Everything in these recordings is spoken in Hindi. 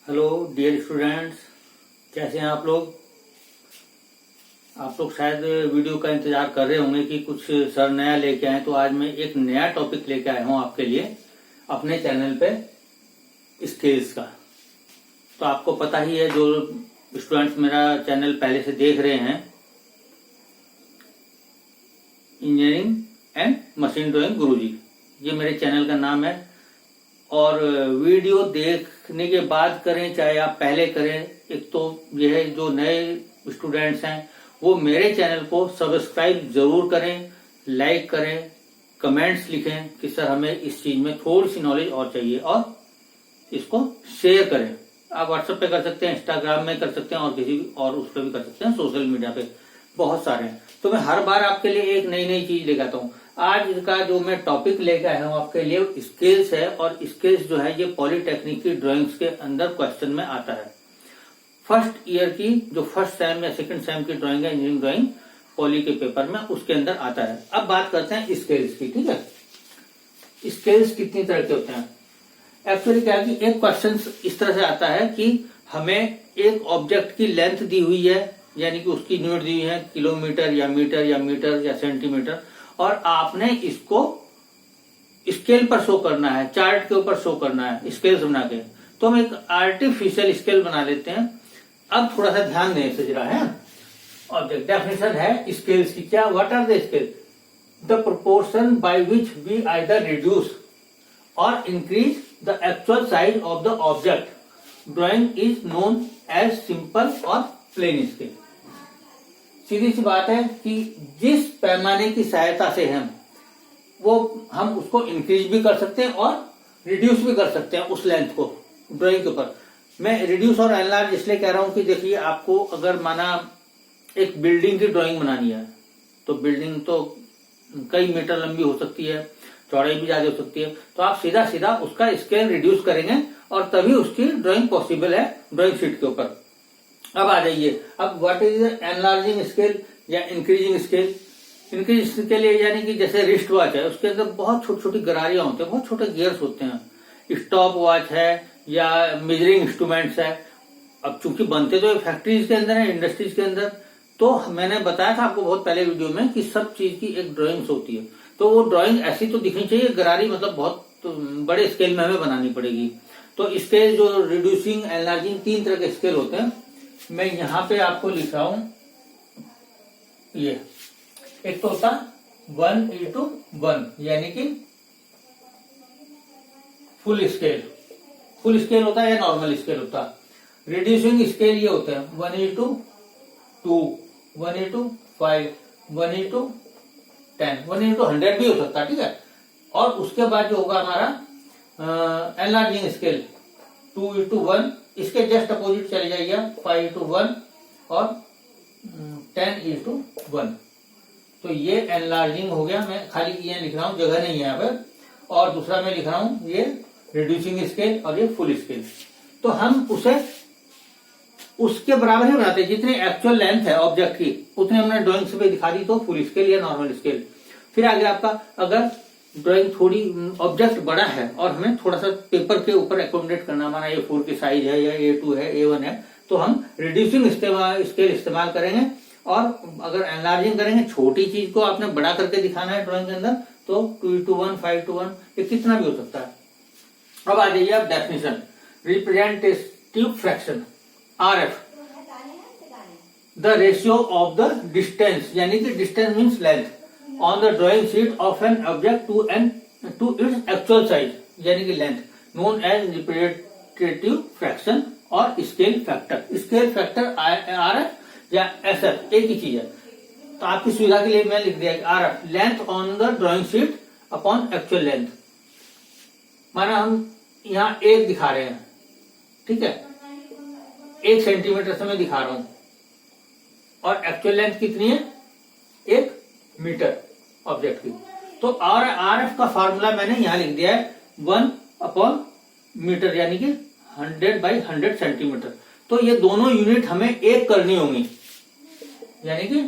हेलो डियर स्टूडेंट्स, कैसे हैं आप लोग। आप लोग शायद वीडियो का इंतजार कर रहे होंगे कि कुछ सर नया लेके आए। तो आज मैं एक नया टॉपिक लेके आया हूं आपके लिए अपने चैनल पे, स्केल्स का। तो आपको पता ही है, जो स्टूडेंट्स मेरा चैनल पहले से देख रहे हैं, इंजीनियरिंग एंड मशीन ड्राइंग गुरुजी, ये मेरे चैनल का नाम है। और वीडियो देखने के बाद करें चाहे आप पहले करें, एक तो यह है जो नए स्टूडेंट्स हैं वो मेरे चैनल को सब्सक्राइब जरूर करें, लाइक करें, कमेंट्स लिखें कि सर हमें इस चीज में थोड़ी सी नॉलेज और चाहिए, और इसको शेयर करें। आप व्हाट्सएप पे कर सकते हैं, इंस्टाग्राम में कर सकते हैं, और किसी और उस पर भी कर सकते हैं, सोशल मीडिया पे बहुत सारे हैं। तो मैं हर बार आपके लिए एक नई नई चीज लेकर आता हूँ। आज का जो मैं टॉपिक लेकर आया हूँ आपके लिए स्केल्स है, और स्केल्स जो है ये पॉलिटेक्निक की ड्राइंग्स के अंदर क्वेश्चन में आता है। फर्स्ट ईयर की जो फर्स्ट सेम या सेकंड सेम की ड्राइंग है, इंजीनियरिंग ड्राइंग पॉली के पेपर में, उसके अंदर आता है। अब बात करते हैं स्केल्स की। ठीक है, स्केल्स कितनी तरह के होते हैं। एक्चुअली क्या है कि एक क्वेश्चन इस तरह से आता है कि हमें एक ऑब्जेक्ट की लेंथ दी हुई है, यानी कि उसकी यूनिट दी हुई है किलोमीटर या मीटर या सेंटीमीटर, और आपने इसको स्केल पर शो करना है, चार्ट के ऊपर शो करना है स्केल्स बना के। तो हम एक आर्टिफिशियल स्केल बना लेते हैं। अब थोड़ा सा ध्यान दें इसे जरा है। ऑब्जेक्ट डेफिनेशन है स्केल्स की, क्या what are the scale? The proportion by which we either reduce or increase the actual size of the object. Drawing is known as simple or plain scale. सीधी सी बात है कि जिस पैमाने की सहायता से हम उसको इंक्रीज भी कर सकते हैं और रिड्यूस भी कर सकते हैं उस लेंथ को ड्राइंग के ऊपर। मैं रिड्यूस और एनलार्ज इसलिए कह रहा हूं कि देखिए, आपको अगर माना एक बिल्डिंग की ड्राइंग बनानी है, तो बिल्डिंग तो कई मीटर लंबी हो सकती है, चौड़ाई भी ज्यादा हो सकती है, तो आप सीधा सीधा उसका स्केल रिड्यूस करेंगे और तभी उसकी ड्राइंग पॉसिबल है ड्राइंग शीट के ऊपर। अब आ जाइए, अब व्हाट इज एनलार्जिंग स्केल या इंक्रीजिंग स्केल। इंक्रीज स्केल यानी कि जैसे रिस्ट वॉच है, उसके अंदर बहुत छोटी छोटी गरारियां होती हैं, बहुत छोटे गियर्स होते हैं। स्टॉप वॉच है या मेजरिंग इंस्ट्रूमेंट्स है। अब चूंकि बनते तो फैक्ट्रीज के अंदर है, इंडस्ट्रीज के अंदर, तो मैंने बताया था आपको बहुत पहले वीडियो में कि सब चीज की एक ड्राइंग्स होती है। तो वो ड्राइंग ऐसी तो दिखनी चाहिए, गरारी मतलब बहुत बड़े स्केल में हमें बनानी पड़ेगी। तो स्केल जो रिड्यूसिंग, एनलार्जिंग, 3 तरह के स्केल होते हैं। मैं यहां पे आपको लिख रहा हूं, ये एक तो होता 1:1 यानी कि फुल स्केल। फुल स्केल होता है या नॉर्मल स्केल होता है। रिड्यूसिंग स्केल ये होते हैं 1:2, 1:5, 1:10, 1:100 भी हो सकता है। ठीक है, और उसके बाद जो होगा हमारा एनलार्जिंग स्केल 2:1, इसके जस्ट अपोजिट चले जाइएगा 5:1 और 10:1। तो ये एनलार्जिंग हो गया। मैं खाली ये लिख रहा हूं, जगह नहीं है यहाँ पर। और दूसरा मैं लिख रहा हूं ये रिड्यूसिंग स्केल और ये फुल स्केल। तो हम उसे उसके बराबर ही बनाते हैं, जितनी एक्चुअल लेंथ है ऑब्जेक्ट की उतनी हमने ड्राइंग्स पे दिखा दी, तो फुल स्केल या नॉर्मल स्केल। फिर आगे आपका अगर ड्राइंग थोड़ी ऑब्जेक्ट बड़ा है और हमें थोड़ा सा पेपर के ऊपर एकोमोडेट करना, माना A4 की साइज है या A2 है, A1 है, तो हम रिड्यूसिंग स्केल इस्तेमाल करेंगे। और अगर एनलार्जिंग करेंगे, छोटी चीज को आपने बड़ा करके दिखाना है ड्राइंग के अंदर, तो 2:1, 5:1, ये कितना भी हो सकता है। अब आ जाइए आप definition. Representative fraction RF, the ratio of the distance, यानी कि distance means length, on the drawing sheet of an object to its actual size, यानी कि length, known as representative fraction or scale factor. Scale factor RF या SF एक ही चीज है। तो आपकी सुविधा के लिए मैं लिख दिया RF, length on the drawing sheet upon actual length. माना हम यहां 1 दिखा रहे हैं, ठीक है, 1 सेंटीमीटर से मैं दिखा रहा हूं, और एक्चुअल लेंथ कितनी है 1 मीटर ऑब्जेक्ट की। तो RF का फॉर्मूला मैंने यहां लिख दिया है 1/मीटर, यानी कि 100/100 सेंटीमीटर। तो ये दोनों यूनिट हमें एक करनी होंगी, यानी कि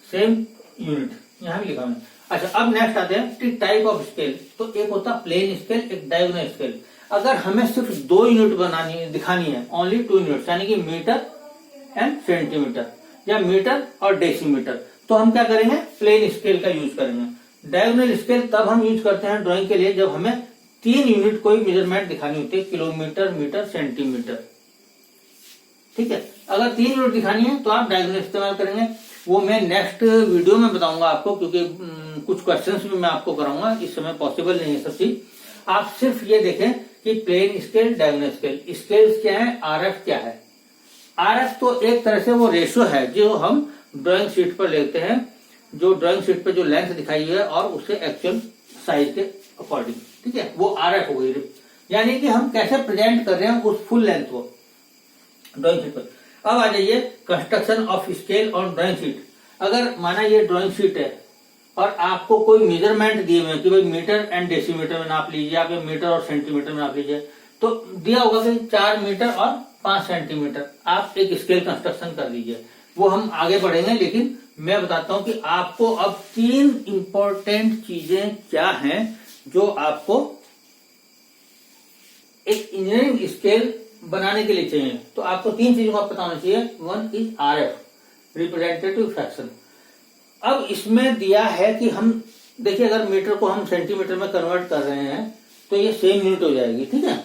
सेम यूनिट यहां भी लिखा मैंने। अच्छा, अब नेक्स्ट आते हैं टाइप ऑफ स्केल। तो एक होता प्लेन स्केल, एक डायगोनल स्केल। अगर हमें सिर्फ 2 यूनिट दिखानी है, ओनली 2 यूनिट, यानी कि मीटर एंड सेंटीमीटर या मीटर और डेसीमीटर, तो हम क्या करेंगे, प्लेन स्केल का यूज करेंगे। डायगोनल स्केल तब हम यूज करते हैं ड्राइंग के लिए जब हमें 3 यूनिट कोई मेजरमेंट दिखानी होती है, किलोमीटर, मीटर, सेंटीमीटर। ठीक है, अगर 3 यूनिट दिखानी है तो आप डायगोनल इस्तेमाल करेंगे। वो मैं नेक्स्ट वीडियो में बताऊंगा आपको, क्योंकि कुछ क्वेश्चंस भी मैं आपको कराऊंगा, इस समय पॉसिबल नहीं है सब चीज। आप सिर्फ ये देखें कि plane scale, diagonal scale, scales क्या है, आरएफ क्या है। आरएफ तो एक तरह से वो रेशियो है जो हम ड्राइंग शीट पर लेते हैं, जो ड्राइंग शीट पर जो लेंथ दिखाई है और उससे एक्चुअल साइज के अकॉर्डिंग, ठीक है, वो आरएफ हो गई। यानी कि हम कैसे प्रेजेंट कर रहे हैं उस फुल लेंथ को ड्राइंग शीट पर। अब आ जाइए construction of scale on drawing sheet. अगर माना ये ड्राइंग शीट है और आपको कोई मेजरमेंट दिए हुए कि भाई मीटर एंड डेसीमीटर में नाप लीजिए, आप मीटर और सेंटीमीटर में नाप लीजिए, तो दिया होगा कि 4 मीटर और 5 सेंटीमीटर, आप एक स्केल कंस्ट्रक्शन कर लीजिए। वो हम आगे बढ़ेंगे, लेकिन मैं बताता हूं कि आपको अब 3 इंपॉर्टेंट चीजें क्या हैं जो आपको एक इंजीनियरिंग स्केल बनाने के लिए चाहिए। तो आपको 3 चीजों का पता होना चाहिए। 1 इज आरएफ, रिप्रेजेंटेटिव फ्रैक्शन। अब इसमें दिया है कि हम देखिए, अगर मीटर को हम सेंटीमीटर में कन्वर्ट कर रहे हैं तो ये सेम यूनिट हो जाएगी, ठीक है।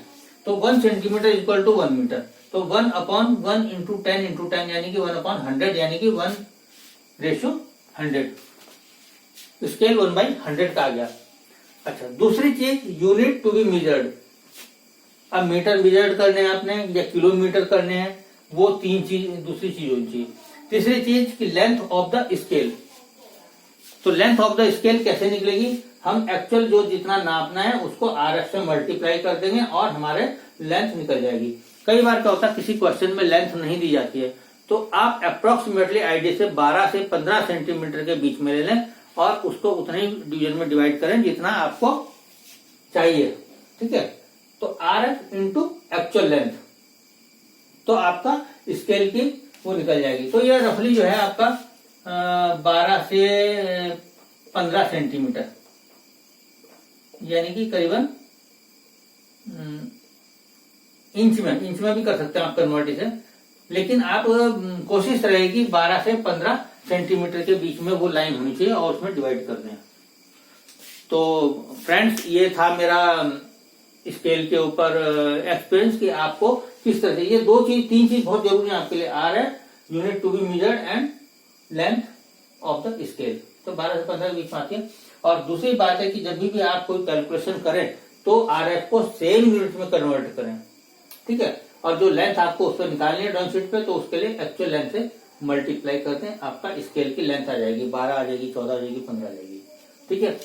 तो 1 सेंटीमीटर इक्वल टू 1 मीटर, तो 1/1 इंटू 10 इंटू 10 यानी कि 1/100, यानी कि 1:100। स्केल 1/100 का आ गया। अच्छा, दूसरी चीज यूनिट टू बी मेजर्ड। अब मीटर मेजर्ड करने हैं आपने या किलोमीटर करने हैं, वो 3 चीज, दूसरी चीज होनी चाहिए। तीसरी चीज की लेंथ ऑफ द स्केल। तो लेंथ ऑफ द स्केल कैसे निकलेगी, हम एक्चुअल जो जितना नापना है उसको आरएफ से मल्टीप्लाई कर देंगे और हमारे लेंथ निकल जाएगी। कई बार क्या होता है, किसी क्वेश्चन में लेंथ नहीं दी जाती है, तो आप अप्रोक्सीमेटली आईडी से 12 से 15 सेंटीमीटर के बीच में ले लें और उसको उतने ही डिवीजन में डिवाइड करें जितना आपको चाहिए, ठीक है। तो आरएफ इंटू एक्चुअल लेंथ, तो आपका स्केल की वो निकल जाएगी। तो ये रफली जो है आपका 12 से 15 सेंटीमीटर, यानी कि करीबन इंच में भी कर सकते हैं आप कन्वर्टेशन, लेकिन आप कोशिश रहेगी 12 से 15 सेंटीमीटर के बीच में वो लाइन होनी चाहिए और उसमें डिवाइड करने हैं। तो फ्रेंड्स, ये था मेरा स्केल के ऊपर एक्सपीरियंस कि आपको किस तरह से ये 3 चीज बहुत जरूरी है आपके लिए। आर है unit to be measured and length of the scale, तो 12 से 15 के बीच में आती है। और दूसरी बात है कि जब भी आप कोई कैलकुलेशन करें तो आरएफ को सेम यूनिट में कन्वर्ट करें, ठीक है। और जो लेंथ आपको उस पर निकालनी है ड्राइंग शीट पे, तो उसके लिए एक्चुअल लेंथ से मल्टीप्लाई करते हैं, आपका स्केल की लेंथ आ जाएगी, 12 आ जाएगी, 14 आ जाएगी, 15 आ जाएगी, ठीक है।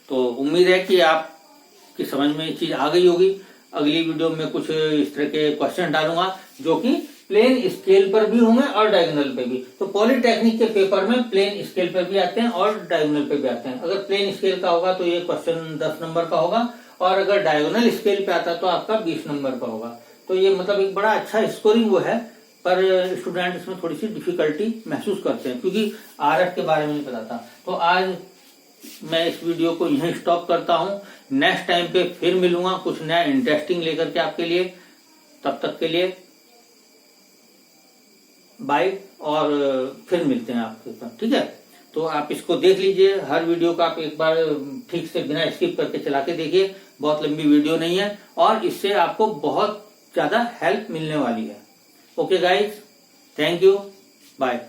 तो उम्मीद है कि आपकी समझ में ये चीज आ गई होगी। अगली वीडियो में कुछ इस तरह के क्वेश्चन डालूंगा जो कि प्लेन स्केल पर भी होंगे और डायगोनल पे भी। तो पॉलिटेक्निक के पेपर में प्लेन स्केल पर भी आते हैं और डायगोनल पे भी आते हैं। अगर प्लेन स्केल का होगा तो ये क्वेश्चन 10 नंबर का होगा, और अगर डायगोनल स्केल पे आता तो आपका 20 नंबर का होगा। तो ये मतलब एक बड़ा अच्छा स्कोरिंग वो है, पर स्टूडेंट इसमें थोड़ी सी डिफिकल्टी महसूस करते हैं क्योंकि आरएफ के बारे में नहीं पता था। तो आज मैं इस वीडियो को यहीं स्टॉप करता हूं। नेक्स्ट टाइम पे फिर मिलूंगा कुछ नया इंटरेस्टिंग लेकर के आपके लिए। तब तक के लिए बाय, और फिर मिलते हैं आपके साथ, ठीक है। तो आप इसको देख लीजिए, हर वीडियो का आप एक बार ठीक से बिना स्किप करके चला के देखिए। बहुत लंबी वीडियो नहीं है और इससे आपको बहुत ज्यादा हेल्प मिलने वाली है। Okay guys, thank you, bye.